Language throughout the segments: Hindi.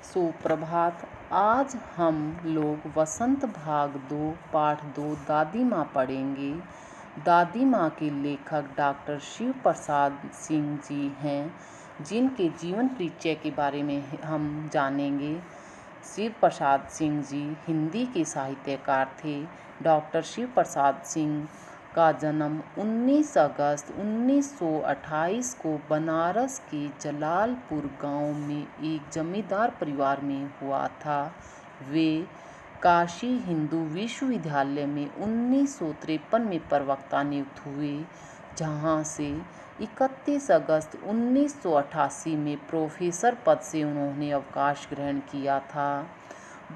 सुप्रभात। आज हम लोग वसंत भाग 2 पाठ 2 दादी माँ पढ़ेंगे। दादी माँ के लेखक डॉक्टर शिव प्रसाद सिंह जी हैं, जिनके जीवन परिचय के बारे में हम जानेंगे। शिव प्रसाद सिंह जी हिंदी के साहित्यकार थे। डॉक्टर शिव प्रसाद सिंह का जन्म 19 अगस्त 1928 को बनारस के जलालपुर गांव में एक जमींदार परिवार में हुआ था। वे काशी हिंदू विश्वविद्यालय में 1953 में प्रवक्ता नियुक्त हुए, जहां से 31 अगस्त 1988 में प्रोफेसर पद से उन्होंने अवकाश ग्रहण किया था।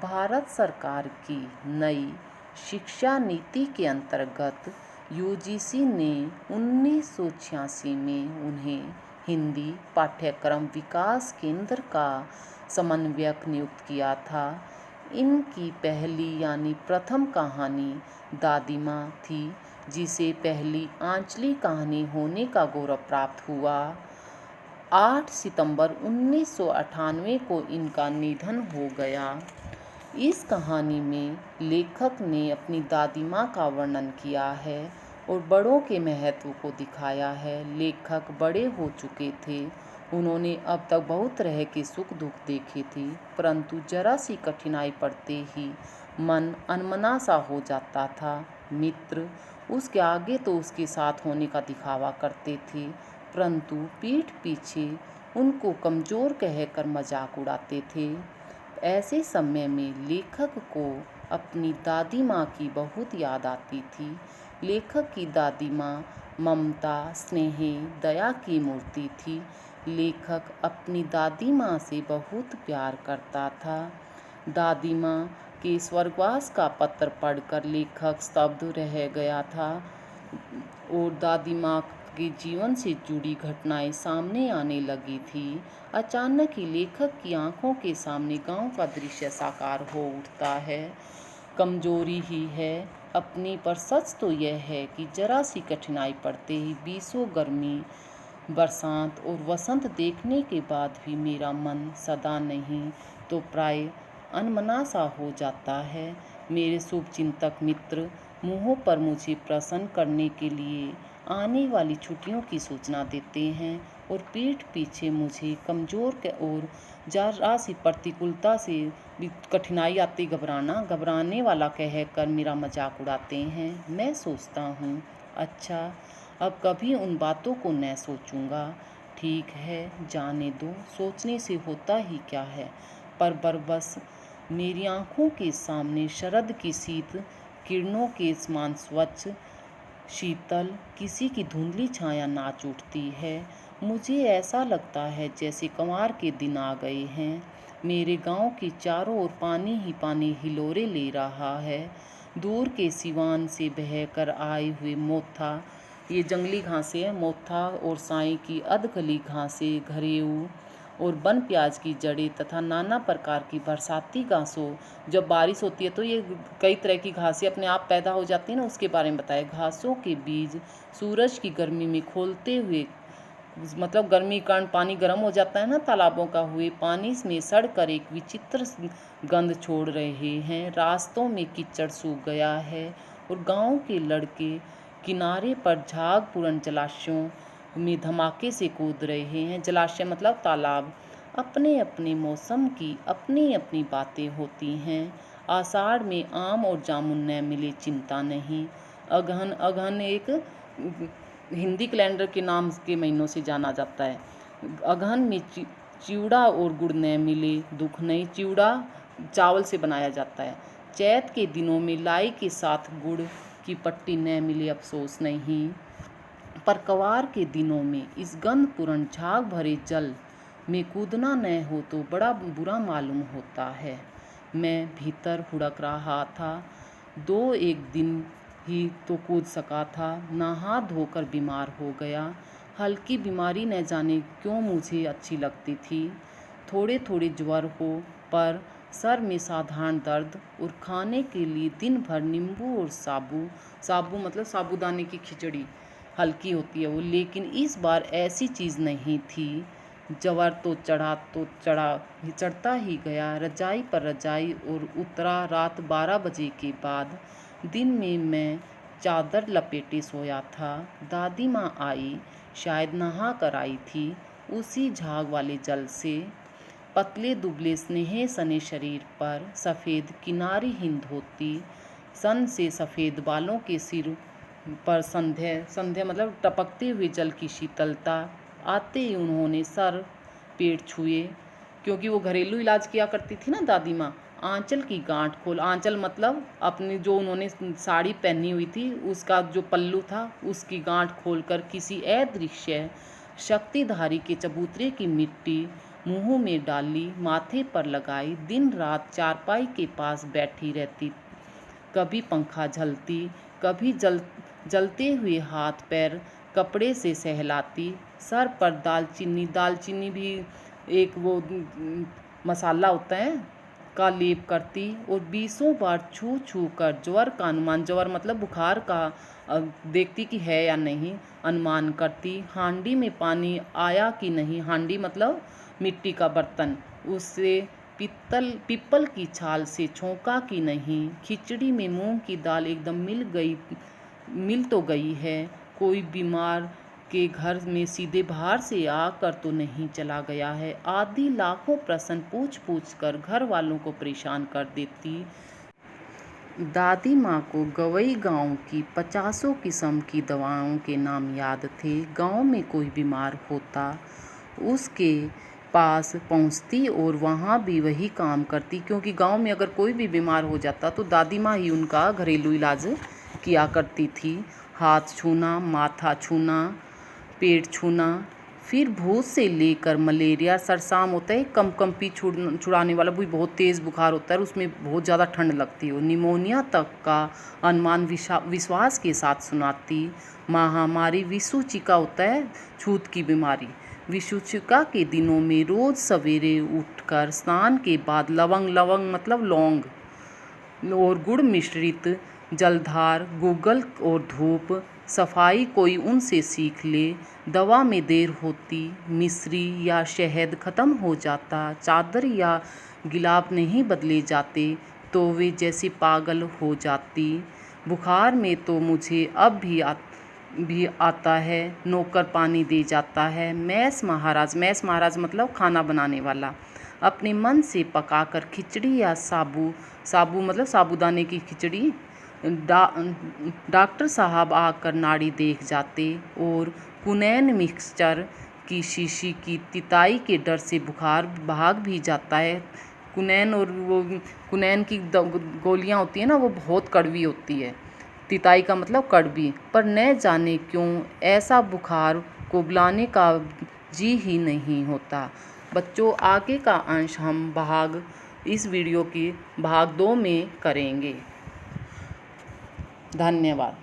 भारत सरकार की नई शिक्षा नीति के अंतर्गत यूजीसी ने 1986 में उन्हें हिंदी पाठ्यक्रम विकास केंद्र का समन्वयक नियुक्त किया था। इनकी पहली यानी प्रथम कहानी दादी माँ थी, जिसे पहली आंचलिक कहानी होने का गौरव प्राप्त हुआ। 8 सितंबर 1998 को इनका निधन हो गया। इस कहानी में लेखक ने अपनी दादी माँ का वर्णन किया है और बड़ों के महत्व को दिखाया है। लेखक बड़े हो चुके थे, उन्होंने अब तक बहुत तरह के सुख दुख देखे थे, परंतु जरा सी कठिनाई पड़ते ही मन अनमना सा हो जाता था। मित्र उसके आगे तो उसके साथ होने का दिखावा करते थे, परंतु पीठ पीछे उनको कमज़ोर कहकर मजाक उड़ाते थे। ऐसे समय में लेखक को अपनी दादी माँ की बहुत याद आती थी। लेखक की दादी माँ ममता, स्नेह, दया की मूर्ति थी। लेखक अपनी दादी माँ से बहुत प्यार करता था। दादी माँ के स्वर्गवास का पत्र पढ़कर लेखक स्तब्ध रह गया था और दादी माँ के जीवन से जुड़ी घटनाएं सामने आने लगी थी। अचानक ही लेखक की आंखों के सामने गांव का दृश्य साकार हो उठता है। कमजोरी ही है अपनी, पर सच तो यह है कि जरा सी कठिनाई पड़ते ही बीसों गर्मी, बरसात और वसंत देखने के बाद भी मेरा मन सदा नहीं तो प्राय अनमना सा हो जाता है। मेरे शुभचिंतक मित्र मुँहों पर मुझे प्रसन्न करने के लिए आने वाली छुट्टियों की सूचना देते हैं और पीठ पीछे मुझे कमज़ोर और जरा सी प्रतिकूलता से कठिनाई आती घबराने वाला कहकर मेरा मजाक उड़ाते हैं। मैं सोचता हूँ, अच्छा अब कभी उन बातों को न सोचूंगा। ठीक है, जाने दो, सोचने से होता ही क्या है। पर बस मेरी आँखों के सामने शरद की शीत किरणों के समान स्वच्छ शीतल किसी की धुंधली छाया नाच उठती है। मुझे ऐसा लगता है जैसे कंवार के दिन आ गए हैं। मेरे गांव के चारों ओर पानी ही पानी हिलोरे ले रहा है। दूर के सिवान से बहकर आए हुए मोथा, ये जंगली घासें हैं, मोथा और साई की अधकली घासें, घरेऊ और वन प्याज की जड़ें तथा नाना प्रकार की बरसाती घासों, जब बारिश होती है तो ये कई तरह की घासें अपने आप पैदा हो जाती हैं ना, उसके बारे में बताया। घासों के बीज सूरज की गर्मी में खोलते हुए, मतलब गर्मी के कारण पानी गर्म हो जाता है ना तालाबों का, हुए पानी में सड़कर एक विचित्र गंध छोड़ रहे हैं। रास्तों में कीचड़ सूख गया है और गांव के लड़के किनारे पर झागपूर्ण जलाशयों में धमाके से कूद रहे हैं। जलाशय मतलब तालाब। अपने अपने मौसम की अपनी अपनी बातें होती हैं। आषाढ़ में आम और जामुन न मिले चिंता नहीं। अगहन एक हिंदी कैलेंडर के नाम के महीनों से जाना जाता है। अगहन में चिवड़ा और गुड़ न मिले दुख नहीं। चिवड़ा चावल से बनाया जाता है। चैत के दिनों में लाई के साथ गुड़ की पट्टी न मिले अफसोस नहीं। पर कवार के दिनों में इस गंधपूर्ण झाग भरे जल में कूदना न हो तो बड़ा बुरा मालूम होता है। मैं भीतर हुड़क रहा था। 2-1 दिन ही तो कूद सका था, नहा धोकर बीमार हो गया। हल्की बीमारी न जाने क्यों मुझे अच्छी लगती थी। थोड़े थोड़े ज्वर हो, पर सर में साधारण दर्द और खाने के लिए दिन भर नींबू और साबू मतलब साबूदाने की खिचड़ी हल्की होती है वो, लेकिन इस बार ऐसी चीज़ नहीं थी। जवर तो चढ़ता ही गया, रजाई पर रजाई और उतरा। रात 12 बजे के बाद दिन में मैं चादर लपेटे सोया था। दादी माँ आई, शायद नहा कर आई थी, उसी झाग वाले जल से। पतले दुबले स्नेह सने शरीर पर सफ़ेद किनारीहीन धोती, सन से सफ़ेद बालों के सिर पर संध्या मतलब टपकते हुए जल की शीतलता। आते ही उन्होंने सर पेट छुए, क्योंकि वो घरेलू इलाज किया करती थी ना दादी माँ। आंचल की गांठ खोल, आंचल मतलब अपनी जो उन्होंने साड़ी पहनी हुई थी उसका जो पल्लू था उसकी गांठ खोलकर किसी अदृश्य शक्तिधारी के चबूतरे की मिट्टी मुंह में डाली, माथे पर लगाई। दिन रात चारपाई के पास बैठी रहती, कभी पंखा झलती, कभी जलते हुए हाथ पैर कपड़े से सहलाती। सर पर दालचीनी भी एक वो मसाला होता है का लेप करती और 20 बार छू छू कर ज्वर का अनुमान, ज्वर मतलब बुखार का, देखती कि है या नहीं अनुमान करती। हांडी में पानी आया कि नहीं, हांडी मतलब मिट्टी का बर्तन, उससे पीपल की छाल से छोंका कि नहीं। खिचड़ी में मूंग की दाल एकदम मिल तो गई है। कोई बीमार के घर में सीधे बाहर से आकर तो नहीं चला गया है। आदि लाखों प्रश्न पूछ कर घर वालों को परेशान कर देती। दादी माँ को गवई गांव की 50 किस्म की दवाओं के नाम याद थे। गांव में कोई बीमार होता उसके पास पहुंचती और वहाँ भी वही काम करती, क्योंकि गांव में अगर कोई भी बीमार हो जाता तो दादी माँ ही उनका घरेलू इलाज किया करती थी। हाथ छूना, माथा छूना, पेट छूना, फिर भूत से लेकर मलेरिया, सरसाम होता है कंपी छुड़ाने वाला, भी बहुत तेज़ बुखार होता है, उसमें बहुत ज़्यादा ठंड लगती है, निमोनिया तक का अनुमान विश्वास के साथ सुनाती। महामारी विषुचिका होता है छूत की बीमारी। विषुचिका के दिनों में रोज़ सवेरे उठकर स्नान के बाद लवंग मतलब लौंग और गुड़ मिश्रित जलधार, गुग्गल और धूप, सफाई कोई उनसे सीख ले। दवा में देर होती, मिश्री या शहद ख़त्म हो जाता, चादर या गिलाब नहीं बदले जाते तो वे जैसे पागल हो जाती। बुखार में तो मुझे अब भी आता है, नौकर पानी दे जाता है। मैस महाराज मतलब खाना बनाने वाला, अपने मन से पकाकर खिचड़ी या साबू मतलब साबूदाने की खिचड़ी डॉक्टर साहब आकर नाड़ी देख जाते और कुनैन मिक्सचर की शीशी की तिताई के डर से बुखार भाग भी जाता है। कुनैन और वो कुनैन की गोलियां होती है ना, वो बहुत कड़वी होती है, तिताई का मतलब कड़वी, पर न जाने क्यों ऐसा बुखार को बुलाने का जी ही नहीं होता। बच्चों, आगे का अंश हम इस वीडियो की भाग 2 में करेंगे। धन्यवाद।